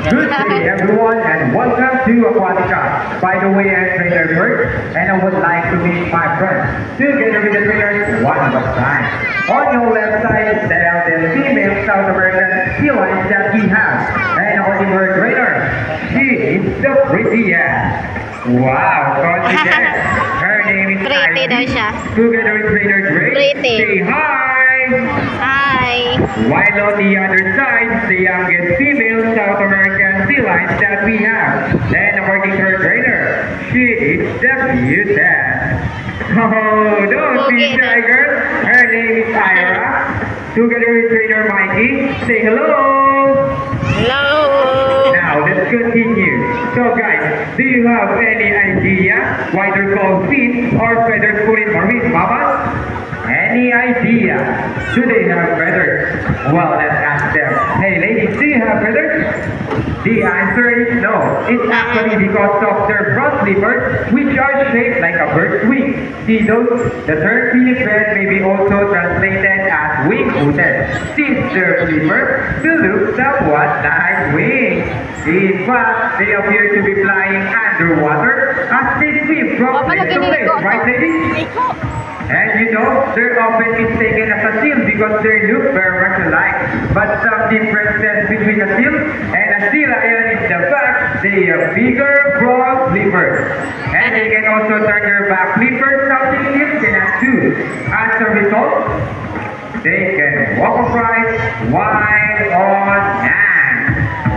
Good day everyone and welcome to Aquatica. By the way, I'm Trainer Bert and I would like to meet my friends together with the trainers one at a time. On your left side, there are the female South American sea lions that we have. And on your trainer, she is the prettiest. Wow, confident. Her name is Pretty daw Ivy. siya. Together with trainer Drake, Pretty. say hi. Hi! While on the other side, the youngest female South American sea lions that we have. And according to her trainer, she is the cutest. Oh, don't be Okay, shy, girl. Her name is Ira. Together with trainer Mikey, say hello. Hello! Now, let's continue. So guys, do you have any idea why they're called feet or feathers put in marine mammals? Any idea? Do they have feathers? Well, let's ask them. Hey ladies, do you have feathers? The answer is no. It's actually because of their front flippers, which are shaped like a bird's wing. See those? The term flippers may be also translated as wing-footed, since their flippers still look somewhat like wings. In fact, they appear to be flying underwater as they swim from place to place, right ladies? And you know, they're often mistaken as a seal because they look very much alike. But some differences between a seal and a sea lion is the fact they have bigger front flippers. And they can also turn their back flippers, something seals cannot do. As a result, they can walk upright while on land.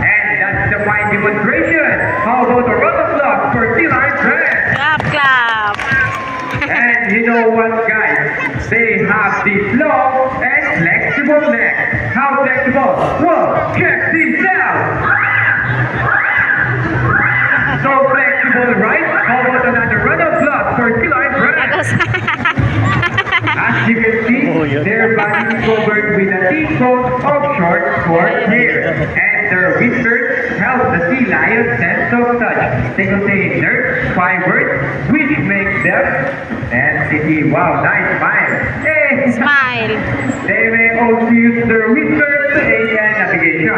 And that's the fine demonstration. How about a round of applause for sea lion friends? Clap, clap! And you know what, guys? They have this long and flexible neck. How flexible? Whoa, check this out! So flexible, right? How about another round of applause for sea lion friends? As you can see, their body is covered with a thick coat of short hair. And their whiskers help the sea lion sense of touch. They contain nerve fibers, which make them sensitive. Wow, nice smile. Hey. Smile! They may also use their whiskers to aid in navigation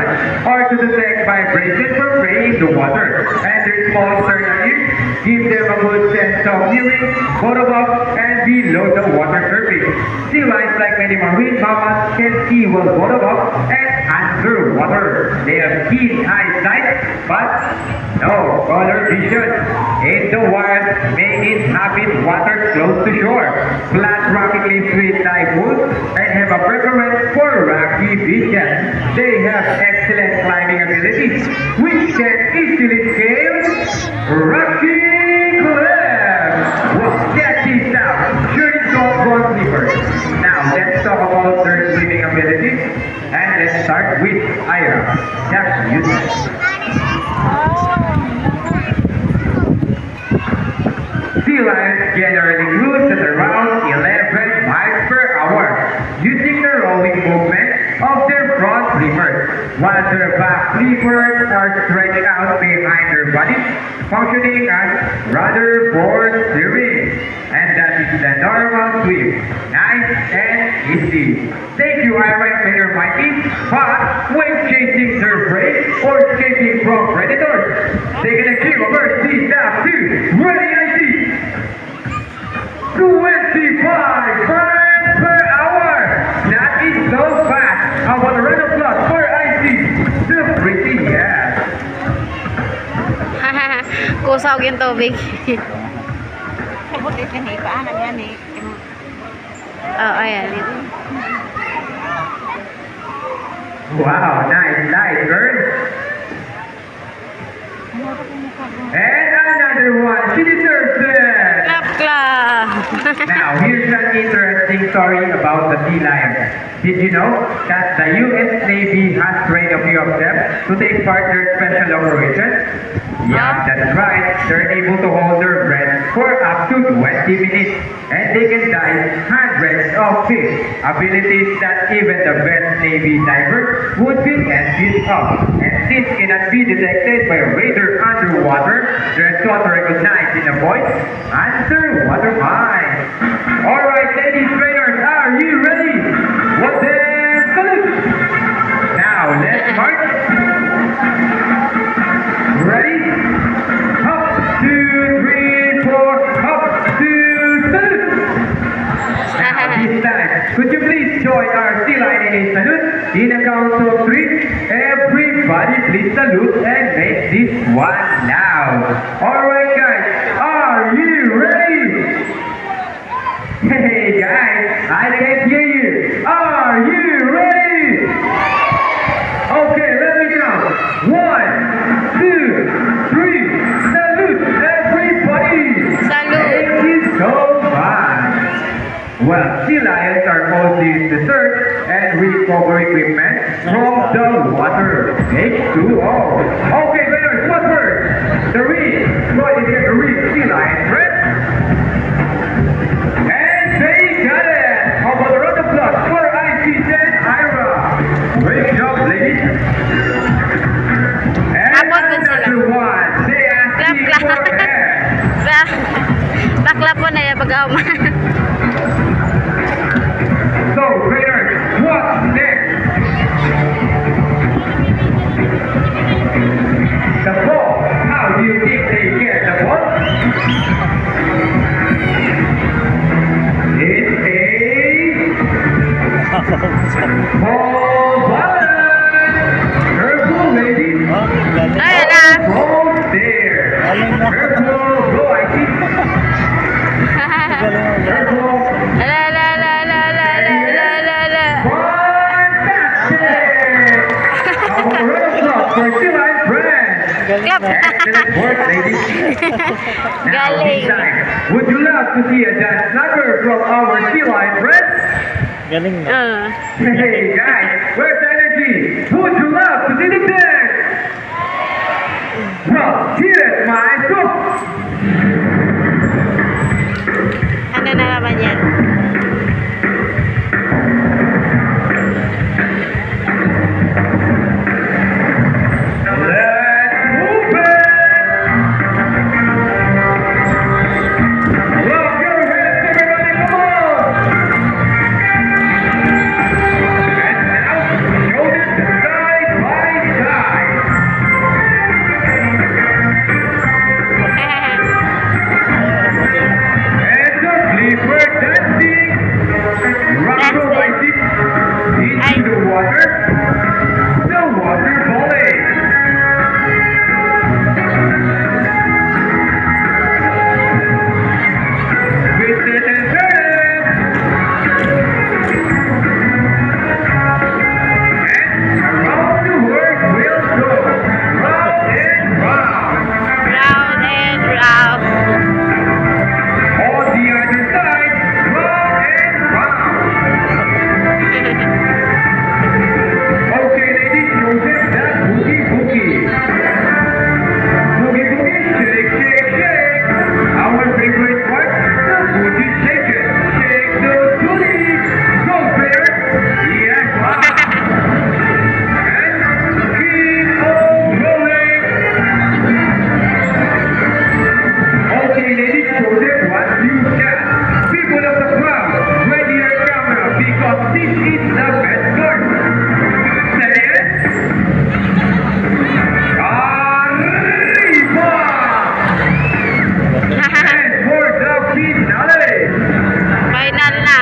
or to detect vibrations from prey in the water. And their small sternal ears give them a good sense of hearing both above and below the water surface. Sea lions, like many marine mammals, can see well both above and underwater. They have keen eyesight, but no color vision. In the wild, may inhabit water close to shore, flat rocky cliffs with typhoons, and have a preference for rocky beaches. They have excellent climbing abilities, which can easily scale rocky cliffs. Well, check this out. Journey called front flippers. Now, let's talk about their swimming abilities. And let's start with Ira. That's useless. Sea lions generally cruise at around 11 miles per hour, using the rowing movement of their front flippers, while their back flippers are stretched out behind their bodies, functioning as rudder for steering. And that is the normal swim. Nice and easy. Thank you, Ira and Mikey. But when chasing their prey or escaping from predators, they can achieve a burst up to ready and see 25 miles per hour. That is so fast. How about a round of applause for Icy, the prettiest. Kusog yung tubig. Buti pinipaanan yan eh. Oh, ayan. Wow, nice, girl. And another one, she deserves it. Clap, clap! Now, here's an interesting story about the sea lions. Did you know that the U.S. Navy has trained a few of them to take part in their special operations? Yeah, that's right. They're able to hold their breath for up to 20 minutes, and they can dive hundreds of feet. Abilities that even the best Navy diver would be envious of. And since cannot be detected by a radar underwater, they're taught to recognize in a voice underwater mind. Alright, ladies trainers, are you ready? What then? Salute! Now, let's march. In a count of three, everybody please salute and make this one loud. Alright guys, are you ready? Hey guys, I can't hear you. Are you ready? Okay, let me count. 1, 2, 3. Salute everybody. Salute. Thank you so much. Well, sea lions are mostly the search and recover equipment from the water. H2O. Okay, winners, what word? The reef. What is it? The reef sea lion, right? And they got it. How about a round of applause for IC and Ira? Great job, ladies. And Abot din sila. another one. They asked Clap, me clap. for air. Bakla po na yung pag-auma. So, trainers, what's next? The ball. How do you think they get the ball? It's a ball button. Careful, ladies. Ayan na. Go there. Careful, go, I think. Careful. La la la la la la la la la. Fantastic! Our round for July brand. Clap. Excellent work, ladies. Now, Galing. this time, would you love to see a dance number from our July brand? Galing na. Hey guys, where's the energy? Would you love to see the dance? Well, here's my group. Ano na naman yan? Let's move it! Love your hands, everybody, come on! And now, show them side by side. And the flipper dancing. Rumble rising into the water. The water falling. Twist it and turn it. And around the world we'll go. Round and round. Round and round. On the other side, round and round. Okay, ladies, show them that boogie boogie. Boogie boogie, shake, shake, shake. Our favorite part, the booty shaker. Shake the booty. Go, players. Yeah, wow. And keep on rolling. Okay, ladies, show them what you got. People of the crowd, ready your camera because this is the best part. Say it. Arriba! And for the finale. Final na.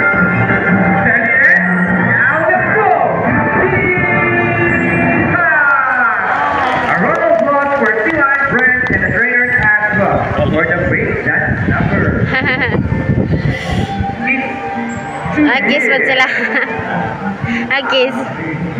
Steady it. Now let's go. A round of applause for T-Line Friends and the trainers as well for the great dance number. Agis ba sila? Agis.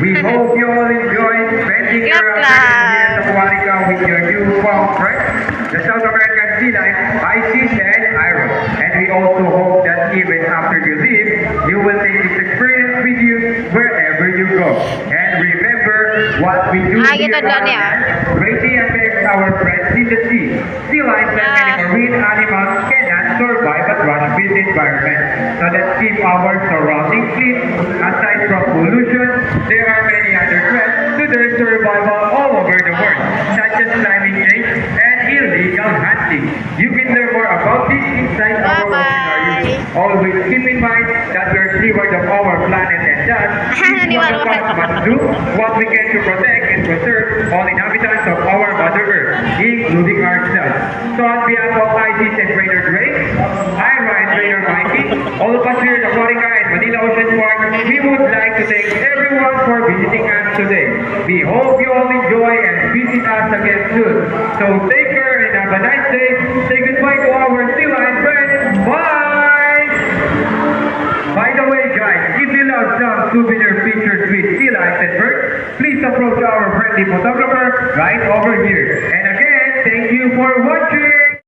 We hope you all enjoyed spending your Clap, afternoon here clap. at Aquatica with your newfound friends, the South American Sea Life, ISIS and Ira. And we also hope that even after you leave, you will take this experience with you wherever you go. And remember, what we do here gitu on doon ya. land greatly affects our friends in the sea. Sea life and many marine animals cannot survive a trash-filled environment. So let's keep our surroundings clean. Aside from pollution, there are many other threats to their survival all over the world, such as climate change and illegal hunting. You can learn more about this inside our Bye-bye. ocean. Always keep in mind that you're steward of our planet and thus, each one of us must do what we can to protect and preserve all inhabitants of our Mother Earth, including ourselves. So on behalf of ISIS and Trainer Drake, I write Trainer Mike All of us here at Aquatica and Manila Ocean Park, we would like to thank everyone for visiting us today. We hope you all enjoy and visit us again soon. So take care and have a nice day. Say goodbye to our Sila and friends. Bye! By the way, guys, if you love some souvenir pictures with Sila and Bird, please approach our friendly photographer